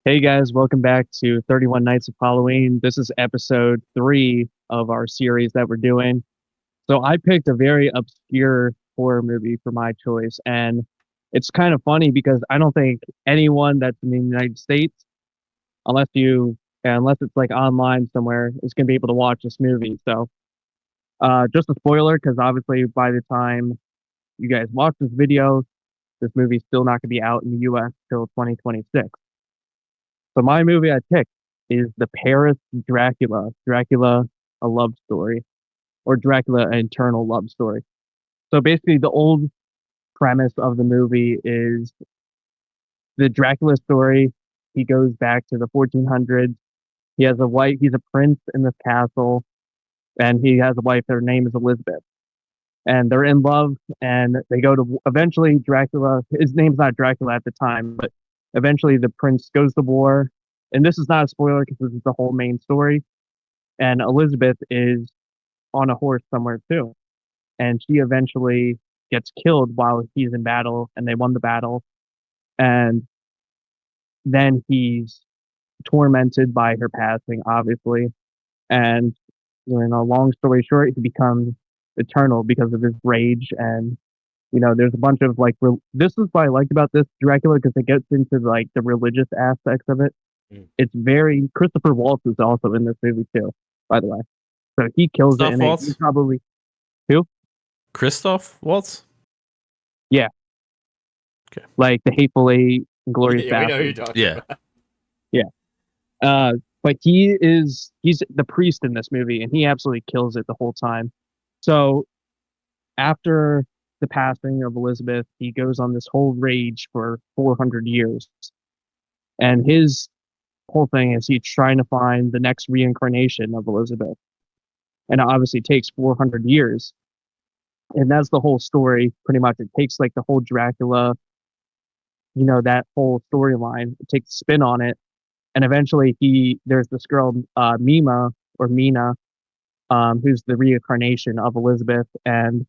Hey guys, welcome back to 31 Nights of Halloween. This is episode 3 of our series that we're doing. So I picked a very obscure horror movie for my choice, and it's kind of funny because I don't think anyone that's in the United States, unless it's like online somewhere, is going to be able to watch this movie. So, just a spoiler, because obviously by the time you guys watch this video, this movie's still not going to be out in the US till 2026. So my movie I picked is the Paris Dracula, Dracula, a love story, or Dracula, an eternal love story. So basically, the old premise of the movie is the Dracula story. He goes back to the 1400s. He has a wife. He's a prince in this castle, and he has a wife. Her name is Elizabeth, and they're in love. And they go to eventually Dracula. His name's not Dracula at the time, but eventually the prince goes to war. And this is not a spoiler because this is the whole main story. And Elizabeth is on a horse somewhere too. And she eventually gets killed while he's in battle and they won the battle. And then he's tormented by her passing, obviously. And long story short, he becomes eternal because of his rage. And, there's a bunch of this is what I liked about this Dracula because it gets into like the religious aspects of it. Mm. It's very, Christopher Waltz is also in this movie too, by the way. So he kills it Christoph in it. He Waltz? probably, who? Christoph Waltz? Yeah, Okay. like the Hateful Eight, Glorious Yeah, we know who you're Bastard. talking Yeah. about. Yeah. But he's the priest in this movie, and he absolutely kills it the whole time. So after the passing of Elizabeth, he goes on this whole rage for 400 years, and his whole thing is he's trying to find the next reincarnation of Elizabeth, and it obviously takes 400 years, and that's the whole story. Pretty much, it takes like the whole Dracula, that whole storyline. It takes a spin on it, and eventually there's this girl, Mima or Mina, who's the reincarnation of Elizabeth, and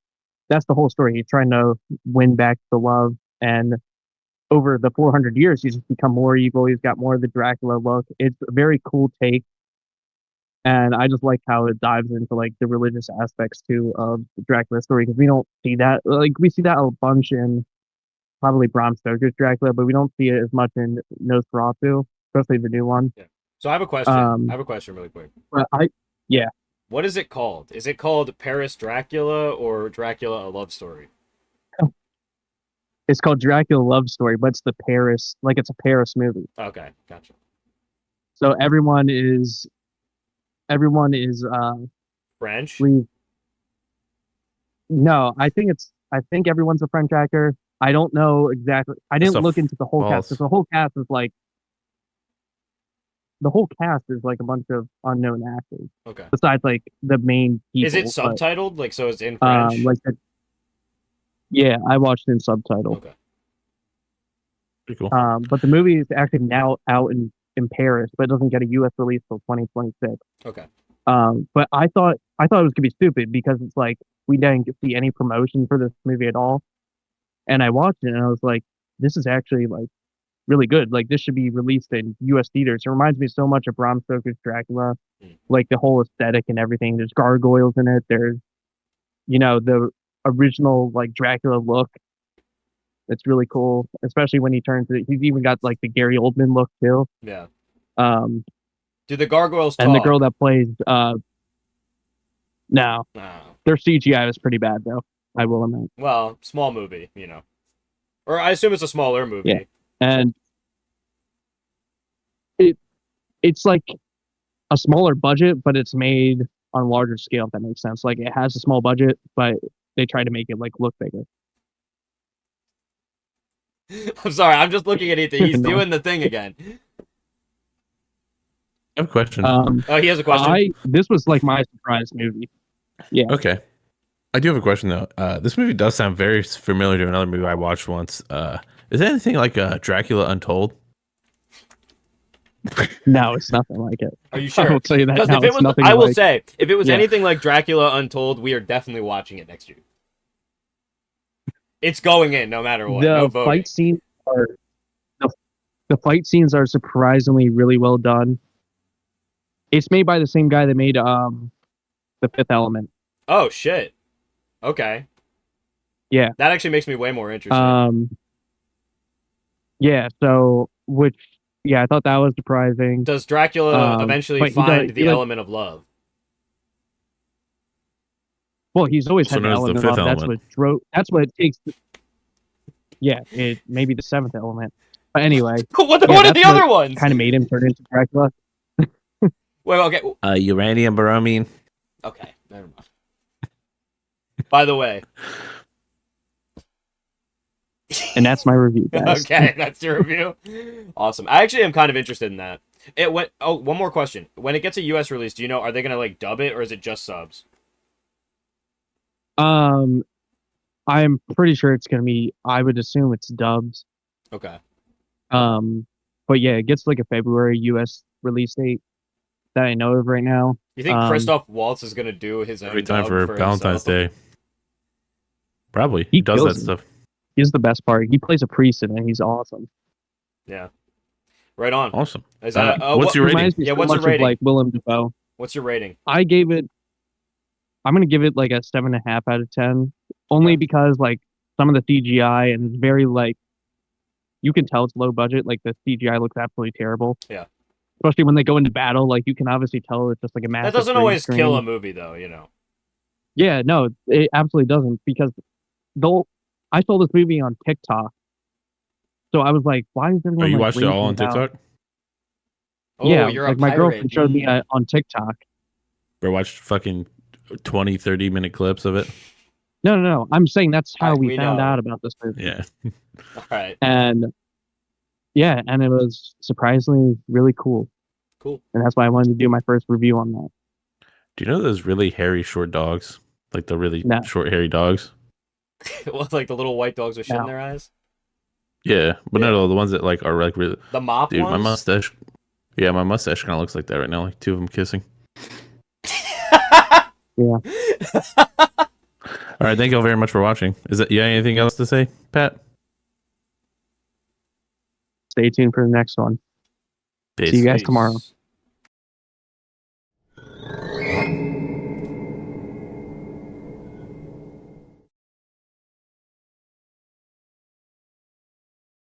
that's the whole story. He's trying to win back the love, and over the 400 years, he's just become more evil. He's got more of the Dracula look. It's a very cool take, and I just like how it dives into like the religious aspects too of the Dracula story because we don't see that. Like we see that a bunch in probably Bram Stoker's Dracula, but we don't see it as much in Nosferatu, especially the new one. Yeah. So I have a question. I Um, have a question really quick. but yeah, What is it called? Is it called Paris Dracula or Dracula a Love Story? it's called Dracula Love Story, but it's the Paris, like it's a Paris movie. Okay, gotcha. So everyone is French? leave. No, I think everyone's a French actor. I don't know exactly. I didn't look Christoph into the whole cast because Waltz. the whole cast is like a bunch of unknown actors Okay. besides like the main Is it people. But subtitled? Like, so it's in French? yeah, I watched it in subtitle. Okay. Pretty cool. But the movie is actually now out in Paris, but it doesn't get a U.S. release till 2026. Okay. But I thought it was gonna be stupid because it's like we didn't see any promotion for this movie at all, and I watched it and I was like, this is actually like really good. Like this should be released in U.S. theaters. It reminds me so much of Bram Stoker's Dracula, Mm. like the whole aesthetic and everything. There's gargoyles in it. There's the original like Dracula look. It's really cool, especially when he turns it. He's even got like the Gary Oldman look too. Yeah. Um, Do the gargoyles and the girl talk? that plays no, Oh. their CGI was pretty bad though. I will admit. Well, small movie, you know. Or I assume it's a smaller Yeah, movie. and it it's like a smaller budget, but it's made on a larger scale. If that makes sense. Like it has a small budget, but they try to make it like look bigger. I'm sorry, I'm just looking at it. He's No. doing the thing again. I have a question. Oh, he has a question? This was like my surprise movie. Yeah. Okay. I do have a question though. This movie does sound very familiar to another movie I watched once. Is there anything like Dracula Untold? No, it's nothing like it. Are you I sure? will tell you that Because now. if it It's was, nothing I will like. say, if it was Yeah. anything like Dracula Untold, we are definitely watching it next year. It's going in no matter what. No The voting. fight scene are The fight scenes are surprisingly really well done. It's made by the same guy that made The Fifth Element. Oh shit. Okay. Yeah. That actually makes me way more interested. Yeah. So, I thought that was surprising. Does Dracula eventually but find the element of love? Well, he's always Also had the known as the element fifth of love. element. That's what it takes. Yeah, it maybe the seventh element. But anyway, what are the other ones? Kind of made him turn into Dracula. Wait, okay. Uranium, bromine. Okay, never mind. By the way. And that's my review, guys. Okay, that's your review. Awesome. I actually am kind of interested in that. It went. Oh, one more question. When it gets a U.S. release, do you know? Are they gonna like dub it or is it just subs? I'm pretty sure it's gonna be. I would assume it's dubbed. Okay. But yeah, it gets like a February U.S. release date that I know of right now. You think Christoph Waltz is gonna do his own Every time dub for Valentine's Day. Probably. He does that kills it. stuff. He's the best part. He plays a priest in it. He's awesome. Yeah. Right on. Awesome. Is that, what's your rating? Yeah, what's your rating? Like Willem Dafoe. What's your rating? I'm gonna give it like a 7.5 out of 10. Only because like some of the CGI and it's very like you can tell it's low budget. Like the CGI looks absolutely terrible. Yeah. Especially when they go into battle, like you can obviously tell it's just like a massive. That doesn't always screen. kill a movie, though. You know. Yeah, no, it absolutely doesn't because I saw this movie on TikTok, so I was like, "Why is everyone?" Oh, you like, watched it all on raving about- TikTok? Oh, Yeah, you're like a my pirate. girlfriend showed me on TikTok. Or watched fucking 20, 30-minute clips of it? No. I'm saying that's how we we found know. out about this movie. Yeah. All right. And yeah, and it was surprisingly really cool. Cool. And that's why I wanted to do my first review on that. Do you know those really hairy short dogs? Like the really short hairy dogs? Well, like the little white dogs with shit in their eyes? Yeah, but no, the ones that like are like really. The mop Dude, ones? my mustache. Yeah, my mustache kind of looks like that right now. Like two of them kissing. Yeah. All right, thank you all very much for watching. You got anything else to say, Pat? Stay tuned for the next one. Peace. See you guys tomorrow.